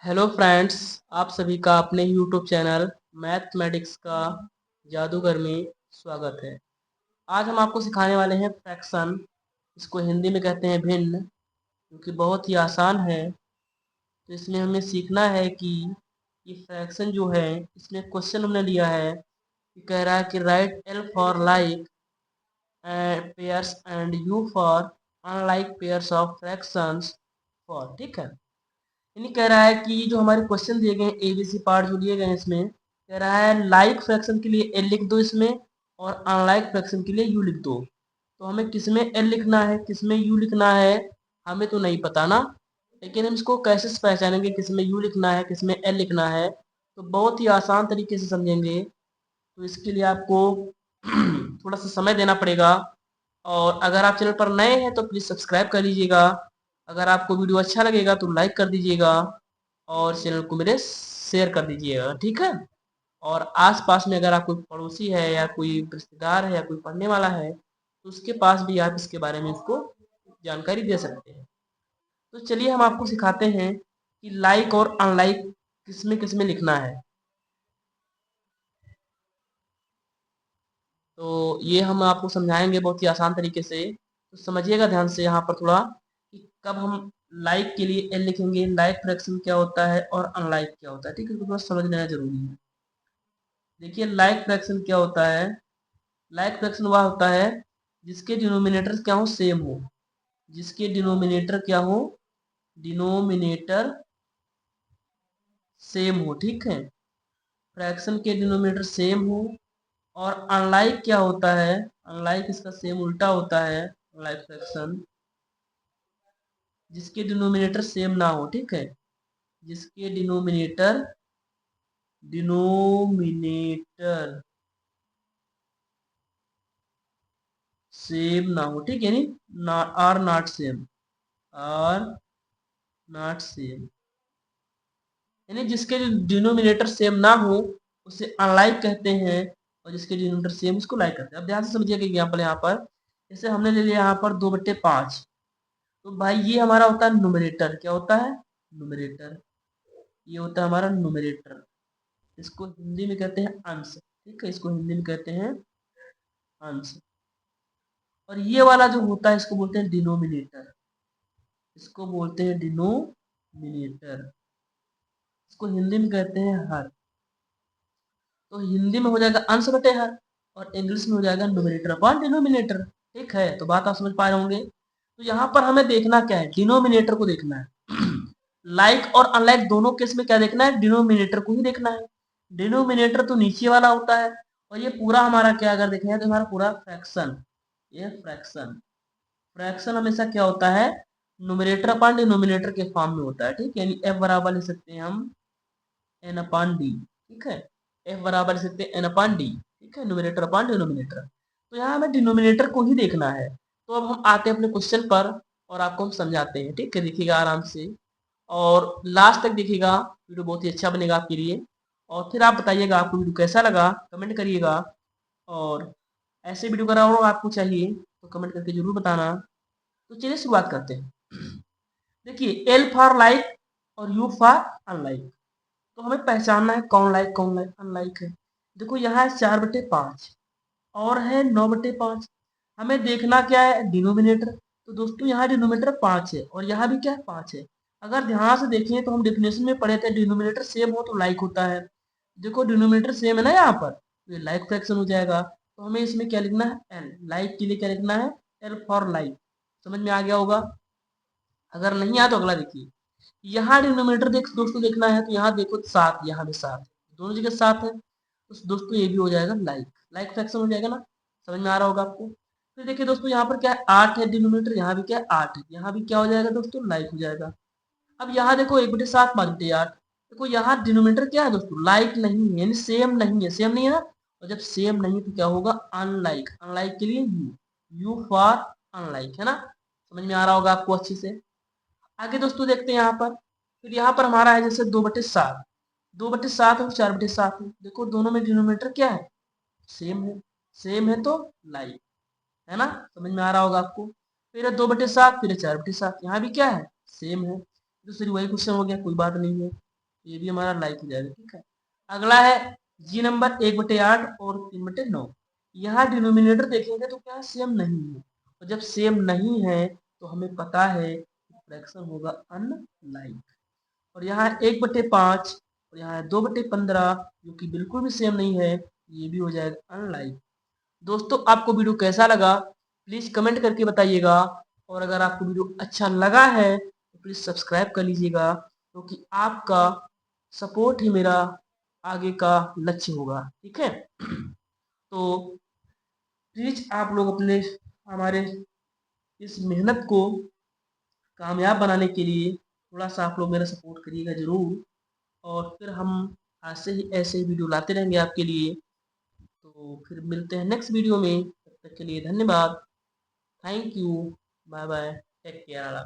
Hello friends, आप सभी का अपने यूट्यूब चैनल मैथमेटिक्स का जादूगर में स्वागत है। आज हम आपको सिखाने वाले हैं फ्रैक्शन। इसको हिंदी में कहते हैं भिन्न, जो कि बहुत ही आसान है। तो इसमें हमें सीखना है कि ये फ्रैक्शन जो है, इसमें क्वेश्चन हमने लिया है कि कह रहा है कि right L for like pairs and you for unlike pairs of fractions for, ठीक है। यानी कह रहा है कि जो हमारे क्वेश्चन दिए गए एबीसी पार्ट जो दिए गए हैं, इसमें कह रहा है लाइक फ्रैक्शन के लिए एल लिख दो इसमें, और अनलाइक फ्रैक्शन के लिए यू लिख दो। तो हमें किसमें एल लिखना है किसमें यू लिखना है हमें तो नहीं पता ना, लेकिन हम इसको कैसे पहचानेंगे किसमें यू लिखना है किसमें एल लिखना है। तो बहुत ही आसान तरीके से समझेंगे। तो इसके लिए आपको थोड़ा सा समय देना पड़ेगा। और अगर आप चैनल पर नए हैं तो प्लीज़ सब्सक्राइब कर लीजिएगा। अगर आपको वीडियो अच्छा लगेगा तो लाइक कर दीजिएगा और चैनल को मेरे शेयर कर दीजिएगा, ठीक है। और आसपास में अगर आप कोई पड़ोसी है या कोई रिश्तेदार है या कोई पढ़ने वाला है तो उसके पास भी आप इसके बारे में उसको जानकारी दे सकते हैं। तो चलिए हम आपको सिखाते हैं कि लाइक और अनलाइक किसमें किसमें लिखना है। तो ये हम आपको समझाएंगे बहुत ही आसान तरीके से। तो समझिएगा ध्यान से यहाँ पर थोड़ा कि कब हम लाइक के लिए एल लिखेंगे, लाइक फ्रैक्शन क्या होता है और अनलाइक क्या होता है, ठीक है। तो थोड़ा समझ लेना जरूरी है। देखिए लाइक फ्रैक्शन क्या होता है। लाइक फ्रैक्शन वह होता है जिसके डिनोमिनेटर क्या हो, सेम हो। जिसके डिनोमिनेटर क्या हो, डिनोमिनेटर सेम हो, ठीक है। फ्रैक्शन के डिनोमिनेटर सेम हो। और अनलाइक क्या होता है, अनलाइक इसका सेम उल्टा होता है। अनलाइक फ्रैक्शन जिसके डिनोमिनेटर सेम ना हो, ठीक है। जिसके डिनोमिनेटर सेम ना हो, ठीक है। यानी are not same, are not same, यानी जिसके डिनोमिनेटर सेम ना हो उसे अनलाइक कहते हैं। और जिसके डिनोमिनेटर सेम उसको लाइक कहते हैं। अब ध्यान से समझिएगा एग्जाम्पल यहाँ पर, जैसे हमने ले लिया यहाँ पर 2/5। तो भाई ये हमारा होता है नुमरेटर, क्या होता है, नुमरेटर। ये होता है हमारा नुमरेटर। इसको हिंदी में कहते हैं अंश, ठीक है। इसको हिंदी में कहते हैं अंश। और ये वाला जो होता है इसको बोलते हैं डिनोमिनेटर। इसको बोलते हैं डिनोमिनेटर। इसको हिंदी में कहते हैं हर। तो हिंदी में हो जाएगा अंश बटे हर, और इंग्लिश में हो जाएगा न्यूमरेटर अपॉन डिनोमिनेटर, ठीक है। तो बात आप समझ पा रहे होंगे। तो यहाँ पर हमें देखना क्या है, डिनोमिनेटर को देखना है। लाइक और अनलाइक दोनों केस में क्या देखना है, डिनोमिनेटर को ही देखना है। डिनोमिनेटर तो नीचे वाला होता है। और ये पूरा हमारा क्या अगर देखें तो हमारा पूरा फ्रैक्शन, ये फ्रैक्शन। फ्रैक्शन हमेशा क्या होता है, न्यूमरेटर अपॉन डिनोमिनेटर के फॉर्म में होता है, ठीक है। यानी एफ बराबर लिख सकते हैं हम एन अपॉन डी, ठीक है। एफ बराबर लिख सकते हैं एन अपॉन डी, ठीक है। Numerator upon denominator. तो यहाँ हमें डिनोमिनेटर को ही देखना है। तो अब हम आते हैं अपने क्वेश्चन पर और आपको हम समझाते हैं, ठीक है। देखिएगा आराम से और लास्ट तक देखिएगा, वीडियो बहुत ही अच्छा बनेगा आपके लिए। और फिर आप बताइएगा आपको वीडियो कैसा लगा, कमेंट करिएगा। और ऐसे वीडियो अगर और आपको चाहिए तो कमेंट करके जरूर बताना। तो चलिए शुरुआत करते हैं। देखिए एल फॉर लाइक और यू फॉर अनलाइक। तो हमें पहचानना है कौन लाइक कौन लाइक अनलाइक है। देखो यहाँ है 4/5 और है 9/5। हमें देखना क्या है, डिनोमिनेटर। तो दोस्तों यहाँ डिनोमिनेटर 5 है और यहाँ भी क्या है, 5 है। अगर ध्यान से देखें तो हम डेफिनेशन में पढ़े थे डिनोमिनेटर सेम हो तो लाइक होता है। देखो डिनोमिनेटर सेम है ना यहाँ पर, तो ये लाइक फ्रैक्शन हो जाएगा। तो हमें इसमें क्या लिखना है, एल। लाइक के लिए क्या लिखना है, एल फॉर लाइक। समझ में आ गया होगा। अगर नहीं आया तो अगला देखिए। यहाँ डिनोमिनेटर देख दोस्तों देखना है तो यहाँ देखो 7, यहाँ भी 7 है, दोनों जगह 7 है। तो दोस्तों ये भी हो जाएगा लाइक, लाइक फ्रैक्शन हो जाएगा ना। समझ में आ रहा होगा आपको। फिर देखिए दोस्तों यहाँ पर क्या है, 8 है डिनोमिनेटर, यहाँ भी क्या है 8 है, यहाँ भी क्या हो जाएगा दोस्तों, लाइक हो जाएगा। अब यहाँ देखो 1/7 5/8। देखो यहाँ डिनोमिनेटर क्या है दोस्तों, लाइक नहीं है, यानी सेम नहीं है, सेम नहीं है ना। और जब सेम नहीं तो क्या होगा, अनलाइक। अनलाइक के लिए यू, यू फॉर अनलाइक, है ना। समझ में आ रहा होगा आपको अच्छे से। आगे दोस्तों देखते हैं यहाँ पर। फिर यहाँ पर हमारा है जैसे 2/7, 2/7 और 4/7 है। देखो दोनों में डिनोमिनेटर क्या है, सेम है। सेम है तो लाइक, है ना। समझ में आ रहा होगा आपको। फिर है 2/7, फिर है 4/7, यहाँ भी क्या है, सेम है। दूसरी वही क्वेश्चन हो गया, कोई बात नहीं है। ये भी हमारा लाइक हो जाएगा। ठीक है, अगला है जी नंबर 1/8 और 3/9। यहाँ डिनोमिनेटर देखेंगे तो क्या सेम नहीं है, और जब सेम नहीं है तो हमें पता है फ्रैक्शन होगा अनलाइक। और यहाँ 1/5 और यहाँ 2/15 जो कि बिल्कुल भी सेम नहीं है, ये भी हो जाएगा अनलाइक। दोस्तों आपको वीडियो कैसा लगा प्लीज कमेंट करके बताइएगा, और अगर आपको वीडियो अच्छा लगा है तो प्लीज सब्सक्राइब कर लीजिएगा, क्योंकि तो आपका सपोर्ट ही मेरा आगे का लक्ष्य होगा। ठीक है, तो प्लीज आप लोग अपने हमारे इस मेहनत को कामयाब बनाने के लिए थोड़ा सा आप लोग मेरा सपोर्ट करिएगा जरूर, और फिर हम आज से ही ऐसे ही वीडियो लाते रहेंगे आपके लिए। तो फिर मिलते हैं नेक्स्ट वीडियो में, तब तक के लिए धन्यवाद। Thank you, bye bye, take care.